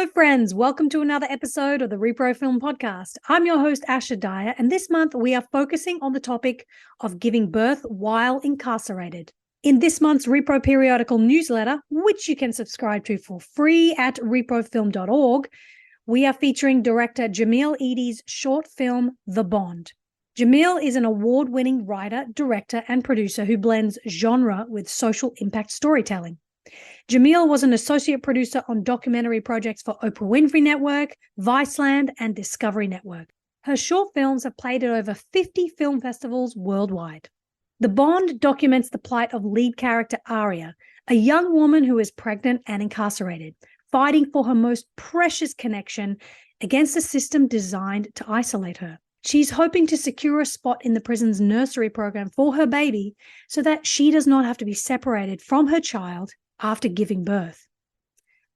Hello, friends. Welcome to another episode of the Repro Film Podcast. I'm your host, Asha Dahya, and this month we are focusing on the topic of giving birth while incarcerated. In this month's Repro periodical newsletter, which you can subscribe to for free at reprofilm.org, we are featuring director Jahmil Eady's short film, The Bond. Jahmil is an award-winning writer, director, and producer who blends genre with social impact storytelling. Jahmil was an associate producer on documentary projects for Oprah Winfrey Network, Viceland, and Discovery Network. Her short films have played at over 50 film festivals worldwide. The Bond documents the plight of lead character Aria, a young woman who is pregnant and incarcerated, fighting for her most precious connection against a system designed to isolate her. She's hoping to secure a spot in the prison's nursery program for her baby so that she does not have to be separated from her child after giving birth.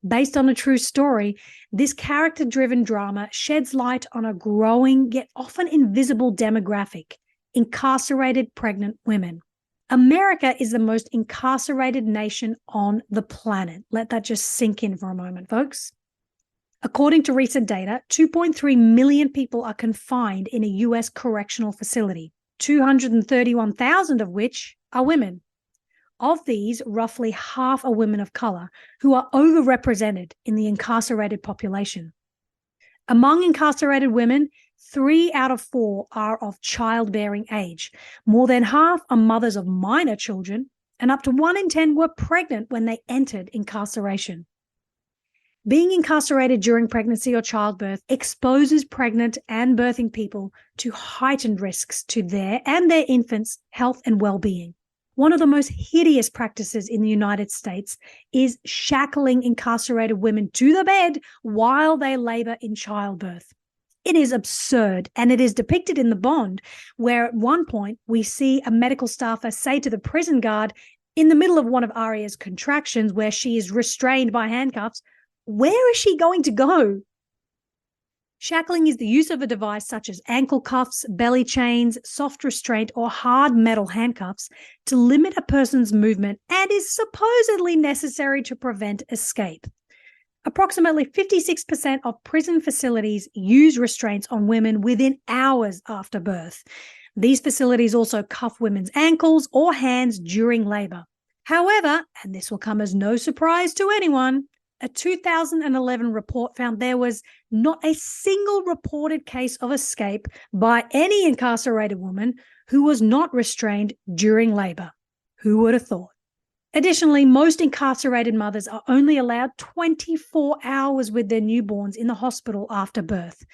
Based on a true story, this character-driven drama sheds light on a growing yet often invisible demographic: incarcerated pregnant women. America is the most incarcerated nation on the planet. Let that just sink in for a moment, folks. According to recent data, 2.3 million people are confined in a U.S. correctional facility, 231,000 of which are women. Of these, roughly half are women of color, who are overrepresented in the incarcerated population. Among incarcerated women, 3 out of 4 are of childbearing age. More than half are mothers of minor children, and up to 1 in 10 were pregnant when they entered incarceration. Being incarcerated during pregnancy or childbirth exposes pregnant and birthing people to heightened risks to their and their infants' health and well-being. One of the most hideous practices in the United States is shackling incarcerated women to the bed while they labor in childbirth. It is absurd, and it is depicted in The Bond, where at one point we see a medical staffer say to the prison guard in the middle of one of Aria's contractions where she is restrained by handcuffs, "Where is she going to go?" Shackling is the use of a device such as ankle cuffs, belly chains, soft restraint, or hard metal handcuffs to limit a person's movement and is supposedly necessary to prevent escape. Approximately 56% of prison facilities use restraints on women within hours after birth. These facilities also cuff women's ankles or hands during labor. However, and this will come as no surprise to anyone, a 2011 report found there was not a single reported case of escape by any incarcerated woman who was not restrained during labor. Who would have thought? Additionally, most incarcerated mothers are only allowed 24 hours with their newborns in the hospital after birth.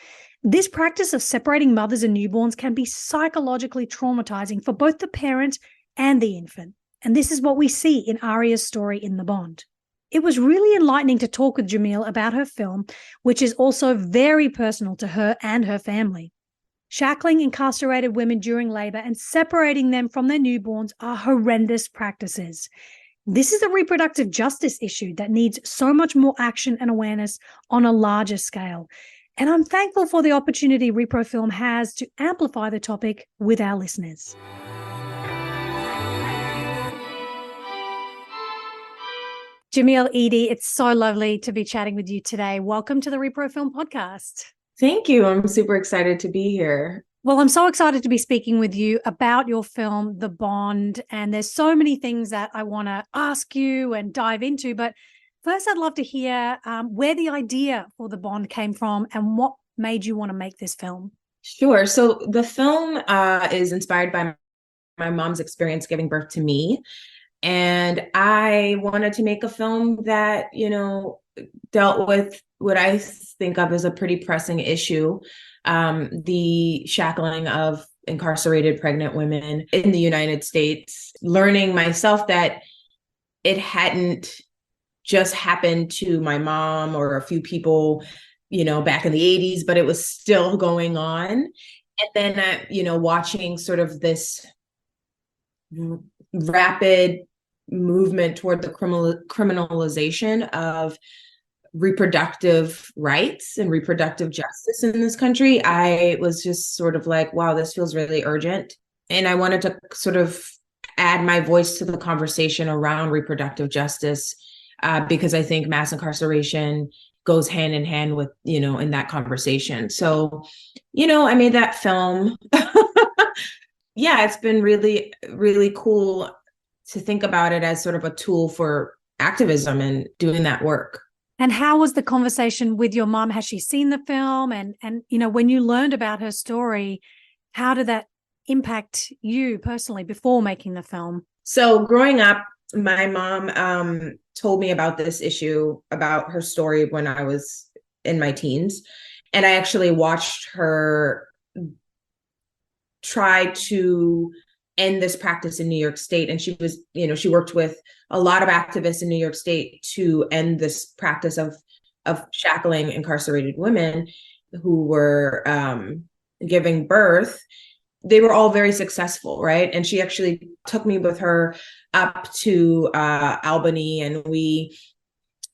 This practice of separating mothers and newborns can be psychologically traumatizing for both the parent and the infant. And this is what we see in Aria's story in The Bond. It was really enlightening to talk with Jahmil about her film, which is also very personal to her and her family. Shackling incarcerated women during labor and separating them from their newborns are horrendous practices. This is a reproductive justice issue that needs so much more action and awareness on a larger scale. And I'm thankful for the opportunity Repro Film has to amplify the topic with our listeners. Jahmil Eady, it's so lovely to be chatting with you today. Welcome to the Repro Film Podcast. Thank you. I'm super excited to be here. Well, I'm so excited to be speaking with you about your film, The Bond, and there's so many things that I want to ask you and dive into. But first, I'd love to hear where the idea for The Bond came from and what made you want to make this film. Sure. So the film is inspired by my mom's experience giving birth to me. And I wanted to make a film that, dealt with what I think of as a pretty pressing issue, the shackling of incarcerated pregnant women in the United States, learning myself that it hadn't just happened to my mom or a few people, back in the 80s, but it was still going on. And then, watching sort of this rapid movement toward the criminalization of reproductive rights and reproductive justice in this country, I was just sort of like, wow, this feels really urgent. And I wanted to sort of add my voice to the conversation around reproductive justice because I think mass incarceration goes hand in hand with, in that conversation. So, I made that film. Yeah, it's been really, really cool to think about it as sort of a tool for activism and doing that work. And how was the conversation with your mom? Has she seen the film? And when you learned about her story, how did that impact you personally before making the film? So growing up, my mom told me about this issue, about her story when I was in my teens. And I actually watched her try to end this practice in New York State. And she was, she worked with a lot of activists in New York State to end this practice of shackling incarcerated women who were giving birth. They were all very successful, right? And she actually took me with her up to Albany, and we,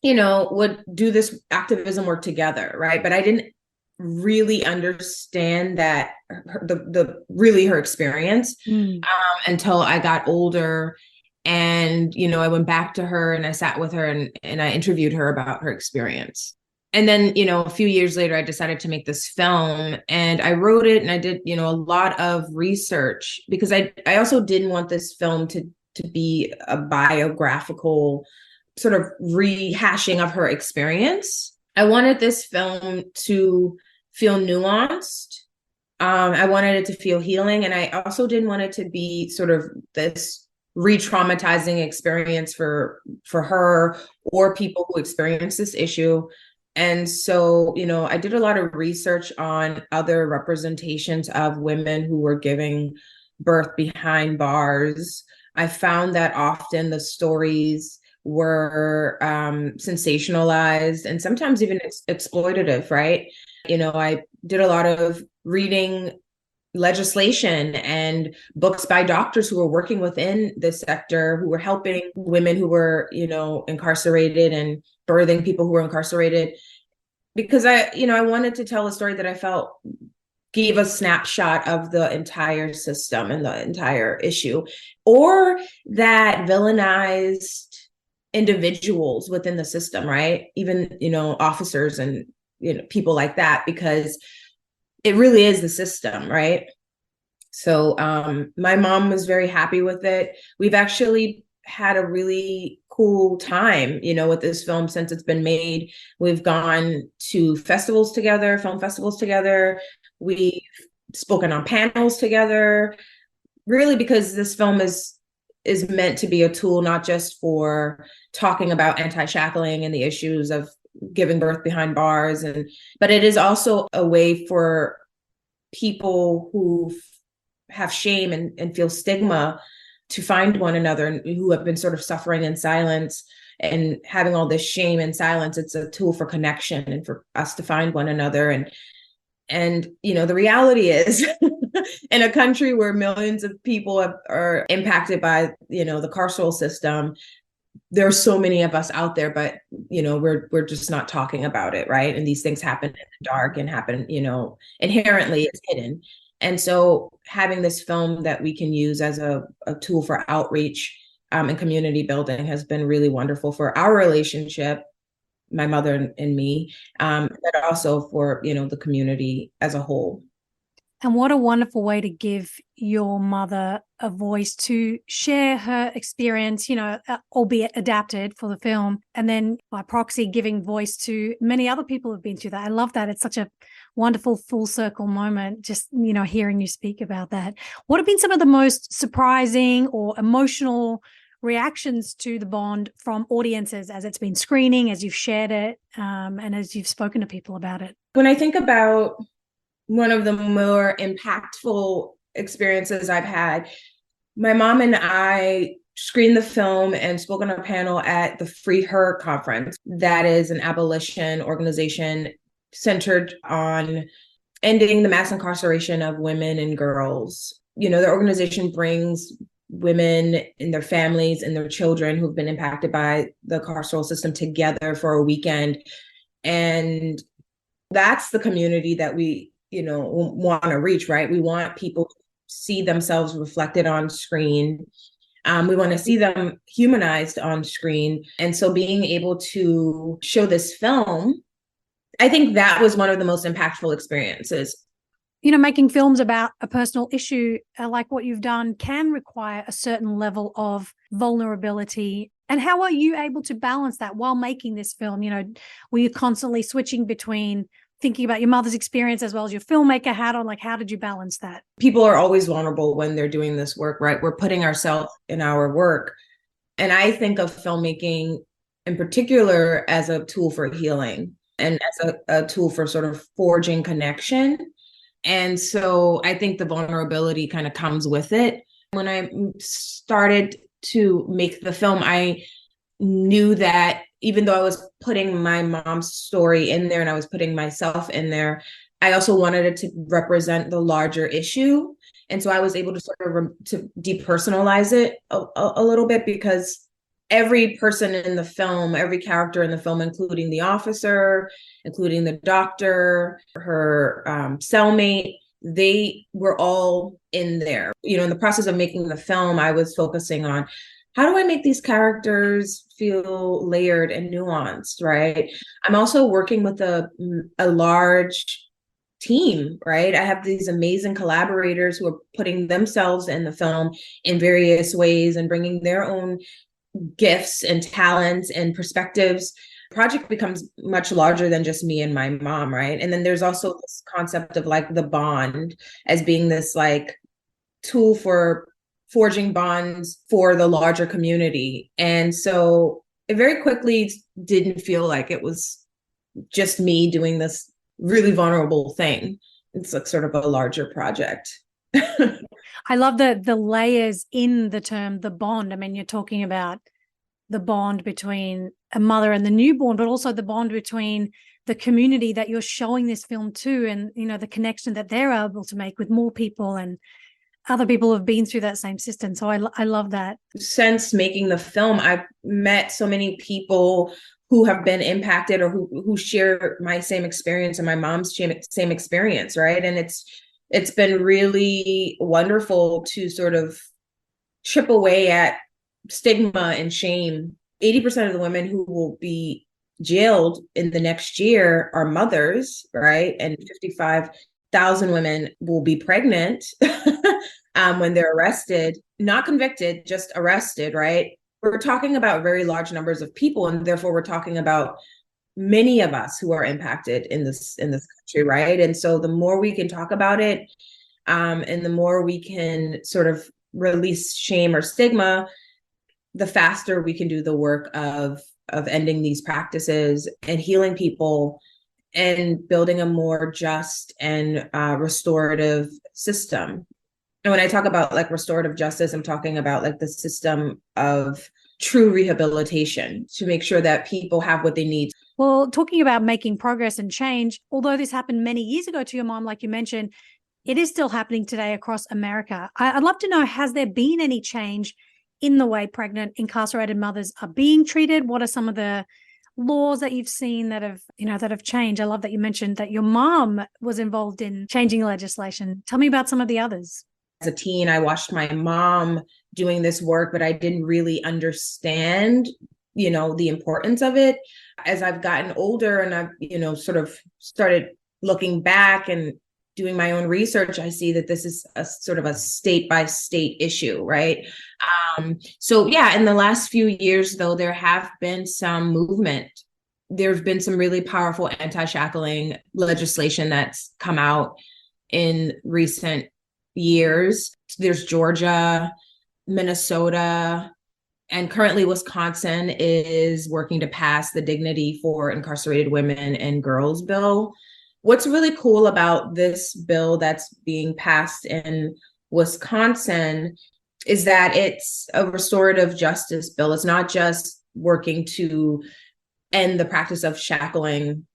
would do this activism work together, right? But I didn't really understand that her experience until I got older. And, I went back to her and I sat with her and I interviewed her about her experience. And then, a few years later, I decided to make this film, and I wrote it and I did, a lot of research, because I also didn't want this film to be a biographical sort of rehashing of her experience. I wanted this film to feel nuanced. I wanted it to feel healing. And I also didn't want it to be sort of this re-traumatizing experience for her or people who experience this issue. And so, I did a lot of research on other representations of women who were giving birth behind bars. I found that often the stories were sensationalized and sometimes even exploitative, right? I did a lot of reading legislation and books by doctors who were working within this sector, who were helping women who were, incarcerated and birthing people who were incarcerated, because I wanted to tell a story that I felt gave a snapshot of the entire system and the entire issue, or that villainized individuals within the system, right? Even, officers and, people like that, because it really is the system, right? So my mom was very happy with it. We've actually had a really cool time, with this film since it's been made. We've gone to festivals together, film festivals together. We've spoken on panels together, really, because this film is meant to be a tool, not just for talking about anti-shackling and the issues of giving birth behind bars, but it is also a way for people who have shame and feel stigma to find one another, and who have been sort of suffering in silence and having all this shame and silence. It's a tool for connection and for us to find one another. And the reality is in a country where millions of people are impacted by, the carceral system, there are so many of us out there, but, we're just not talking about it, right? And these things happen in the dark and happen, inherently it's hidden. And so having this film that we can use as a tool for outreach and community building has been really wonderful for our relationship, my mother and me, but also for, the community as a whole. And what a wonderful way to give your mother a voice to share her experience, albeit adapted for the film, and then by proxy giving voice to many other people who've been through that. I love that. It's such a wonderful full circle moment, just, hearing you speak about that. What have been some of the most surprising or emotional reactions to the Bond from audiences as it's been screening, as you've shared it, and as you've spoken to people about it? When I think about one of the more impactful experiences I've had, my mom and I screened the film and spoke on a panel at the Free Her conference. That is an abolition organization centered on ending the mass incarceration of women and girls. The organization brings women and their families and their children who've been impacted by the carceral system together for a weekend. And that's the community that we want to reach, right? We want people to see themselves reflected on screen. We want to see them humanized on screen. And so being able to show this film I think that was one of the most impactful experiences. You know, making films about a personal issue like what you've done can require a certain level of vulnerability. And how are you able to balance that while making this film? You know, were you constantly switching between thinking about your mother's experience as well as your filmmaker hat on? Like, how did you balance that? People are always vulnerable when they're doing this work, right? We're putting ourselves in our work. And I think of filmmaking in particular as a tool for healing and as a tool for sort of forging connection. And so I think the vulnerability kind of comes with it. When I started to make the film, I knew that even though I was putting my mom's story in there and I was putting myself in there, I also wanted it to represent the larger issue. And so I was able to sort of to depersonalize it a little bit, because every person in the film, every character in the film, including the officer, including the doctor, her cellmate, they were all in there. You know, in the process of making the film, I was focusing on how do I make these characters feel layered and nuanced, right? I'm also working with a large team, right? I have these amazing collaborators who are putting themselves in the film in various ways and bringing their own gifts and talents and perspectives. Project becomes much larger than just me and my mom, right? And then there's also this concept of like the bond as being this like tool for forging bonds for the larger community. And so it very quickly didn't feel like it was just me doing this really vulnerable thing. It's like sort of a larger project. I love the layers in the term, the bond. I mean, you're talking about the bond between a mother and the newborn, but also the bond between the community that you're showing this film to, and, you know, the connection that they're able to make with more people and other people who have been through that same system. So I love that. Since making the film, I've met so many people who have been impacted or who share my same experience and my mom's same experience, right? And it's been really wonderful to sort of chip away at stigma and shame. 80% of the women who will be jailed in the next year are mothers, right? And 55,000 women will be pregnant when they're arrested, not convicted, just arrested, right? We're talking about very large numbers of people, and therefore we're talking about many of us who are impacted in this country, right? And so the more we can talk about it, and the more we can sort of release shame or stigma, the faster we can do the work of ending these practices and healing people and building a more just and restorative system. And when I talk about like restorative justice, I'm talking about like the system of true rehabilitation to make sure that people have what they need. Well, talking about making progress and change, although this happened many years ago to your mom, like you mentioned, it is still happening today across America. I'd love to know, has there been any change in the way pregnant, incarcerated mothers are being treated? What are some of the laws that you've seen that have changed? I love that you mentioned that your mom was involved in changing legislation. Tell me about some of the others. As a teen, I watched my mom doing this work, but I didn't really understand, the importance of it. As I've gotten older and I've, sort of started looking back and doing my own research, I see that this is a sort of a state by state issue, right? So yeah, in the last few years, though, there have been some movement. There's been some really powerful anti-shackling legislation that's come out in recent years. There's Georgia, Minnesota, and currently Wisconsin is working to pass the Dignity for Incarcerated Women and Girls bill. What's really cool about this bill that's being passed in Wisconsin is that it's a restorative justice bill. It's not just working to end the practice of shackling,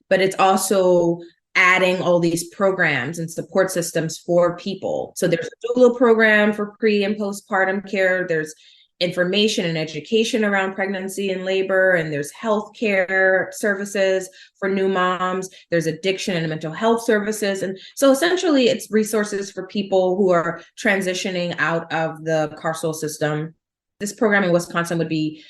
but it's also adding all these programs and support systems for people. So there's a doula program for pre and postpartum care. There's information and education around pregnancy and labor, and there's healthcare services for new moms. There's addiction and mental health services. And so essentially it's resources for people who are transitioning out of the carceral system. This program in Wisconsin would be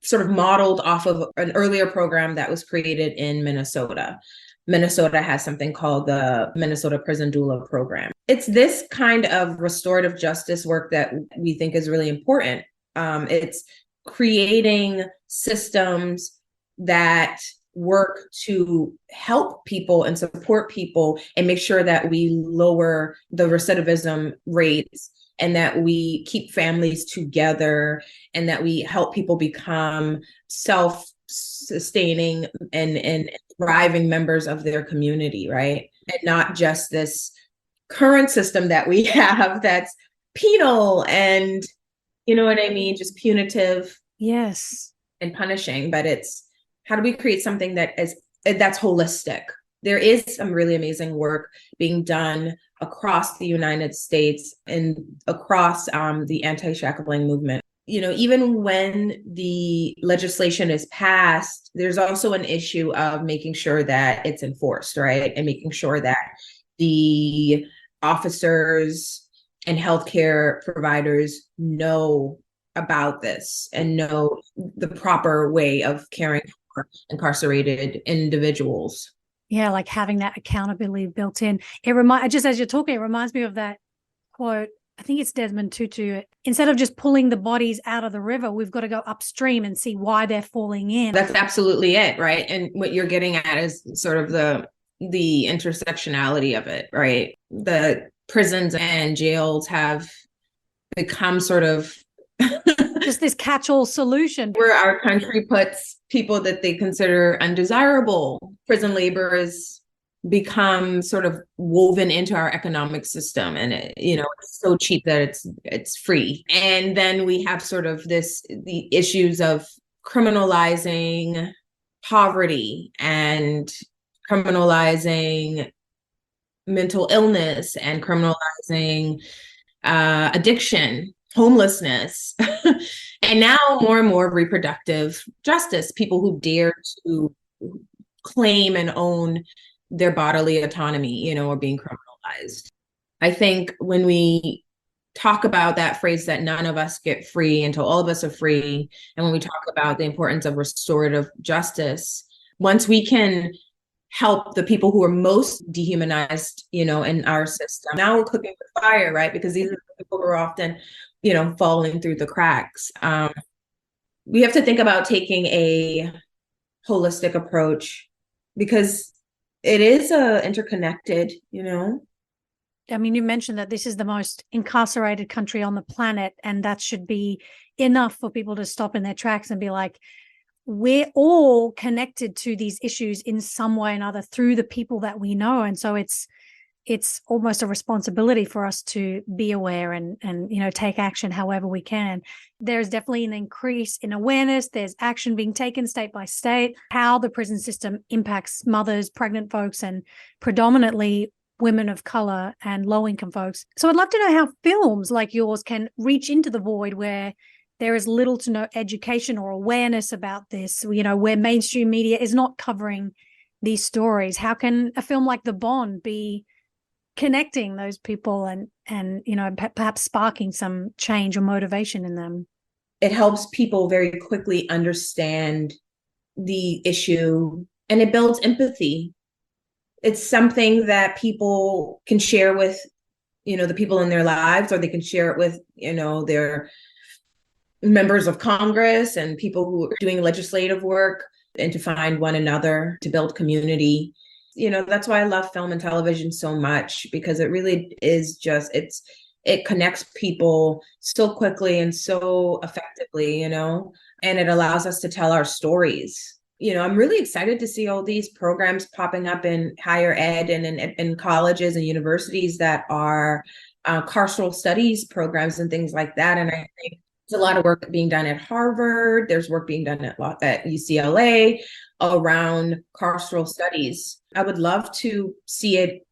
sort of modeled off of an earlier program that was created in Minnesota. Minnesota has something called the Minnesota Prison Doula Program. It's this kind of restorative justice work that we think is really important. It's creating systems that work to help people and support people and make sure that we lower the recidivism rates and that we keep families together and that we help people become self-sustaining and thriving members of their community, right? And not just this current system that we have that's penal and, you know what I mean, just punitive. Yes. And punishing, but it's how do we create something that's holistic? There is some really amazing work being done across the United States and across the anti-shackling movement. You know, even when the legislation is passed, there's also an issue of making sure that it's enforced, right? And making sure that the officers and healthcare providers know about this and know the proper way of caring for incarcerated individuals. Yeah, like having that accountability built in. Just as you're talking, it reminds me of that quote. I think it's Desmond Tutu. Instead of just pulling the bodies out of the river, we've got to go upstream and see why they're falling in. That's absolutely it, right? And what you're getting at is sort of the intersectionality of it, right? The prisons and jails have become sort of just this catch-all solution where our country puts people that they consider undesirable. Prison labor has become sort of woven into our economic system, and it's so cheap that it's free. And then we have sort of the issues of criminalizing poverty and criminalizing mental illness and criminalizing addiction, homelessness, and now more and more reproductive justice, people who dare to claim and own their bodily autonomy, are being criminalized. I think when we talk about that phrase that none of us get free until all of us are free, and when we talk about the importance of restorative justice, once we can help the people who are most dehumanized, in our system. Now we're cooking with fire, right? Because these are the people who are often, falling through the cracks. We have to think about taking a holistic approach because it is interconnected, I mean, you mentioned that this is the most incarcerated country on the planet, and that should be enough for people to stop in their tracks and be like, we're all connected to these issues in some way or another through the people that we know. And so it's almost a responsibility for us to be aware and take action however we can. There's definitely an increase in awareness. There's action being taken state by state, how the prison system impacts mothers, pregnant folks, and predominantly women of color and low-income folks. So I'd love to know how films like yours can reach into the void where there is little to no education or awareness about this, where mainstream media is not covering these stories. How can a film like The Bond be connecting those people and perhaps sparking some change or motivation in them? It helps people very quickly understand the issue, and it builds empathy. It's something that people can share with, the people in their lives, or they can share it with, their members of Congress and people who are doing legislative work, and to find one another, to build community. That's why I love film and television so much, because it really is it connects people so quickly and so effectively, and it allows us to tell our stories. I'm really excited to see all these programs popping up in higher ed and in colleges and universities that are carceral studies programs and things like that. And I think there's a lot of work being done at Harvard. There's work being done at UCLA around carceral studies. I would love to see it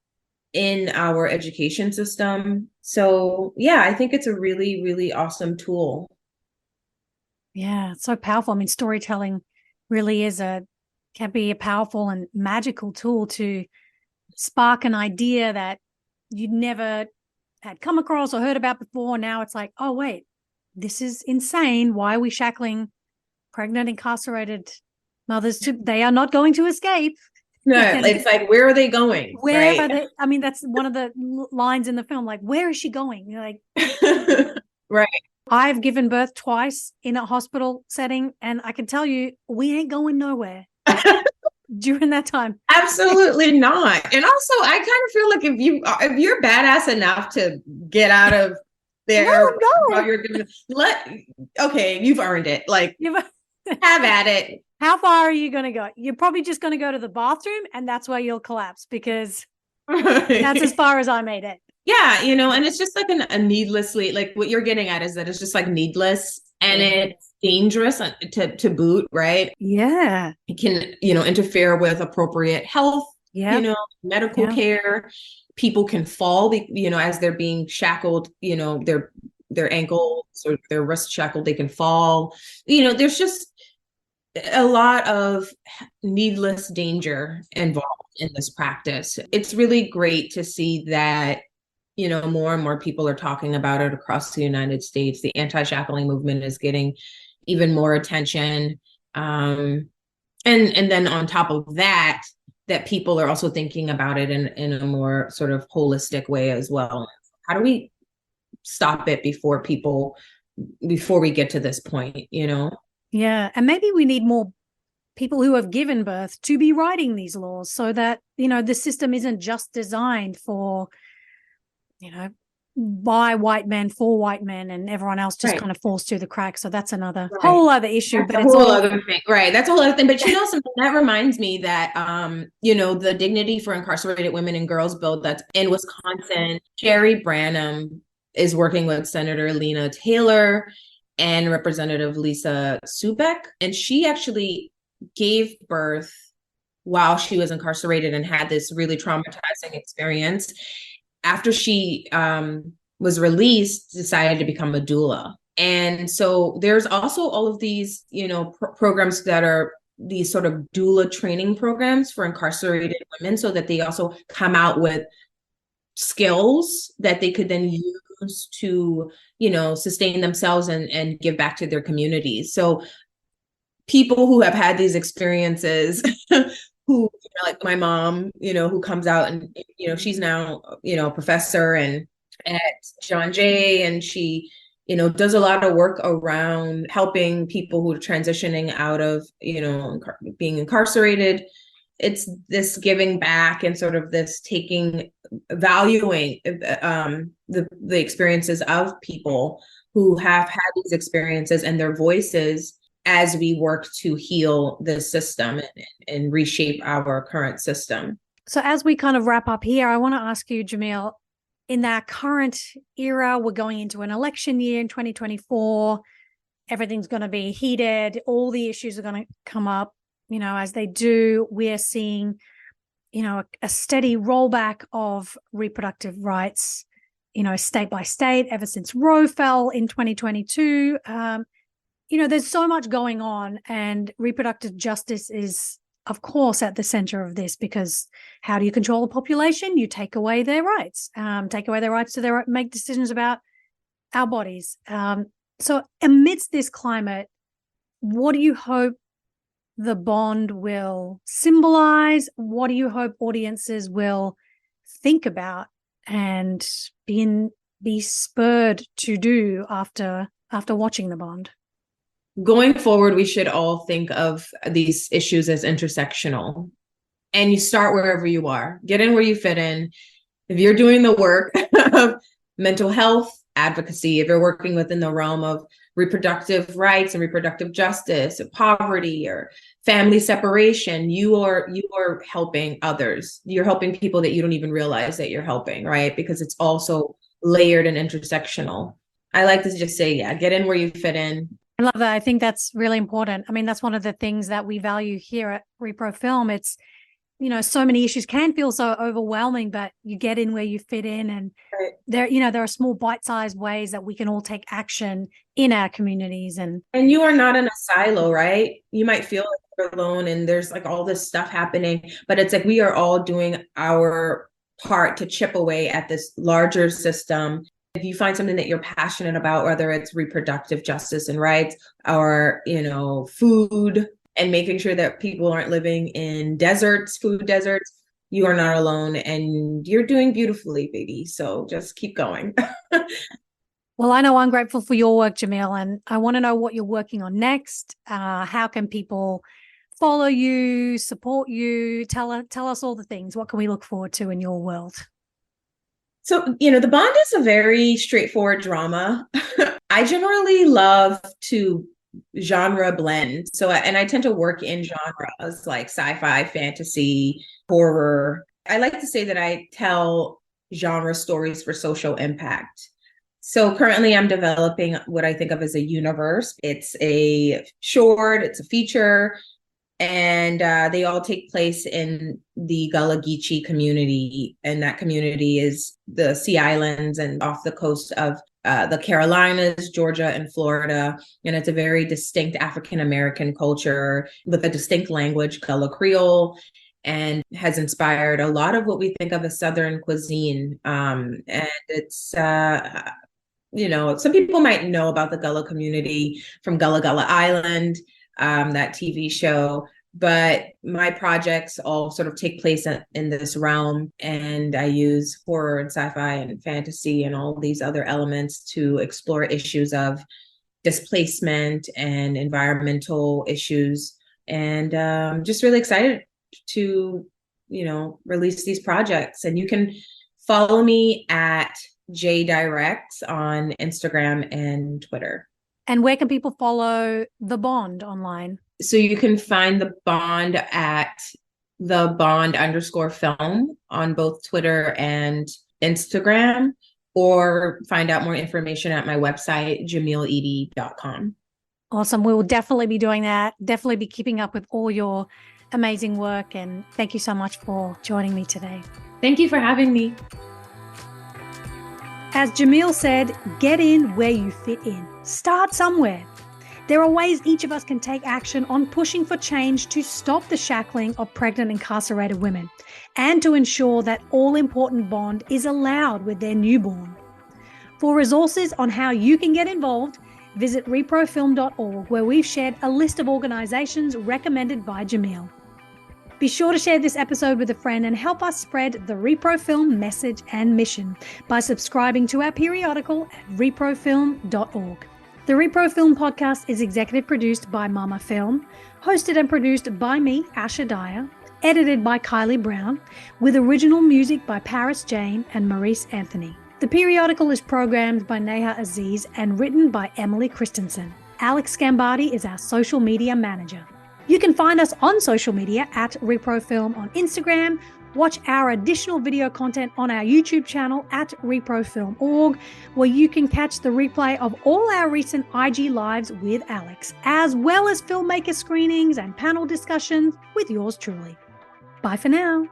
in our education system. So yeah, I think it's a really, really awesome tool. Yeah, it's so powerful. I mean, storytelling really can be a powerful and magical tool to spark an idea that you'd never had come across or heard about before. Now it's like, oh, wait, this is insane. Why are we shackling pregnant, incarcerated mothers? They are not going to escape. No, it's like, where are they going? Where Right. are they? I mean, that's one of the lines in the film. Like, where is she going? You're like, right. I've given birth twice in a hospital setting, and I can tell you, we ain't going nowhere during that time. Absolutely not. And also, I kind of feel like if you're badass enough to get out of there while you're gonna okay, you've earned it. Like, have at it. How far are you going to go? You're probably just going to go to the bathroom, and that's where you'll collapse, because that's as far as I made it. Yeah, and it's just like a needlessly, like, what you're getting at is that it's just like needless, and it's dangerous to boot, right? Yeah. It can, interfere with appropriate health, medical care. People can fall, as they're being shackled, their ankles or their wrist shackled, they can fall. There's just a lot of needless danger involved in this practice. It's really great to see that, more and more people are talking about it across the United States. The anti-shackling movement is getting even more attention. And then on top of that people are also thinking about it in a more sort of holistic way as well. How do we stop it before we get to this point, Yeah. And maybe we need more people who have given birth to be writing these laws, so that, the system isn't just designed for, by white men, for white men, and everyone else just kind of falls through the cracks. So that's another whole other issue. That's a whole other thing. Right. That's a whole other thing. But something that reminds me that the Dignity for Incarcerated Women and Girls bill that's in Wisconsin, Sherry Branham is working with Senator Lena Taylor and Representative Lisa Subeck. And she actually gave birth while she was incarcerated and had this really traumatizing experience. After she was released, decided to become a doula. And so there's also all of these, programs that are these sort of doula training programs for incarcerated women, so that they also come out with skills that they could then use to, sustain themselves and give back to their communities. So people who have had these experiences who, like my mom, who comes out and, she's now, a professor and at John Jay, and she, does a lot of work around helping people who are transitioning out of, being incarcerated. It's this giving back and sort of this valuing the experiences of people who have had these experiences and their voices, as we work to heal the system and reshape our current system. So as we kind of wrap up here, I want to ask you, Jahmil, in that current era, we're going into an election year in 2024. Everything's going to be heated. All the issues are going to come up. As they do, we're seeing, a steady rollback of reproductive rights, state by state, ever since Roe fell in 2022. There's so much going on, and reproductive justice is, of course, at the center of this, because how do you control the population? You take away their rights, to make decisions about our bodies. So amidst this climate, what do you hope the bond will symbolize? What do you hope audiences will think about and be spurred to do after watching the bond? Going forward, we should all think of these issues as intersectional. And you start wherever you are. Get in where you fit in. If you're doing the work of mental health advocacy, if you're working within the realm of reproductive rights and reproductive justice, poverty, or family separation, you are helping others. You're helping people that you don't even realize that you're helping, right? Because it's also layered and intersectional. I like to just say, get in where you fit in. I love that. I think that's really important. I mean, that's one of the things that we value here at Repro Film. It's, so many issues can feel so overwhelming, but you get in where you fit in, and there are small bite-sized ways that we can all take action in our communities. And you are not in a silo, right? You might feel like you're alone and there's like all this stuff happening, but it's like we are all doing our part to chip away at this larger system. If you find something that you're passionate about, whether it's reproductive justice and rights, or, food, and making sure that people aren't living in deserts, food deserts. You are not alone, and you're doing beautifully, baby. So just keep going. Well, I know I'm grateful for your work, Jahmil, and I want to know what you're working on next. How can people follow you, support you? Tell us all the things. What can we look forward to in your world? So, The Bond is a very straightforward drama. I generally love to genre blend. And I tend to work in genres like sci-fi, fantasy, horror. I like to say that I tell genre stories for social impact. So currently I'm developing what I think of as a universe. It's a short, it's a feature, and they all take place in the Gullah Geechee community. And that community is the Sea Islands and off the coast of the Carolinas, Georgia, and Florida. And it's a very distinct African-American culture with a distinct language, Gullah Creole, and has inspired a lot of what we think of as Southern cuisine. And it's some people might know about the Gullah community from Gullah Gullah Island, that TV show. But my projects all sort of take place in this realm, and I use horror and sci-fi and fantasy and all these other elements to explore issues of displacement and environmental issues. And just really excited to, release these projects. And you can follow me at JDirects on Instagram and Twitter. And where can people follow The Bond online? So you can find The Bond at @thebond_film on both Twitter and Instagram, or find out more information at my website, jahmileady.com. Awesome. We will definitely be doing that. Definitely be keeping up with all your amazing work. And thank you so much for joining me today. Thank you for having me. As Jahmil said, get in where you fit in. Start somewhere. There are ways each of us can take action on pushing for change to stop the shackling of pregnant incarcerated women and to ensure that all-important bond is allowed with their newborn. For resources on how you can get involved, visit reprofilm.org, where we've shared a list of organizations recommended by Jahmil. Be sure to share this episode with a friend and help us spread the ReproFilm message and mission by subscribing to our periodical at reprofilm.org. The ReproFilm podcast is executive produced by Mama Film, hosted and produced by me, Asha Dahya, edited by Kylie Brown, with original music by Paris Jane and Maurice Anthony. The periodical is programmed by Neha Aziz and written by Emily Christensen. Alex Scambardi is our social media manager. You can find us on social media at ReproFilm on Instagram. Watch our additional video content on our YouTube channel at reprofilm.org, where you can catch the replay of all our recent IG lives with Alex, as well as filmmaker screenings and panel discussions with yours truly. Bye for now.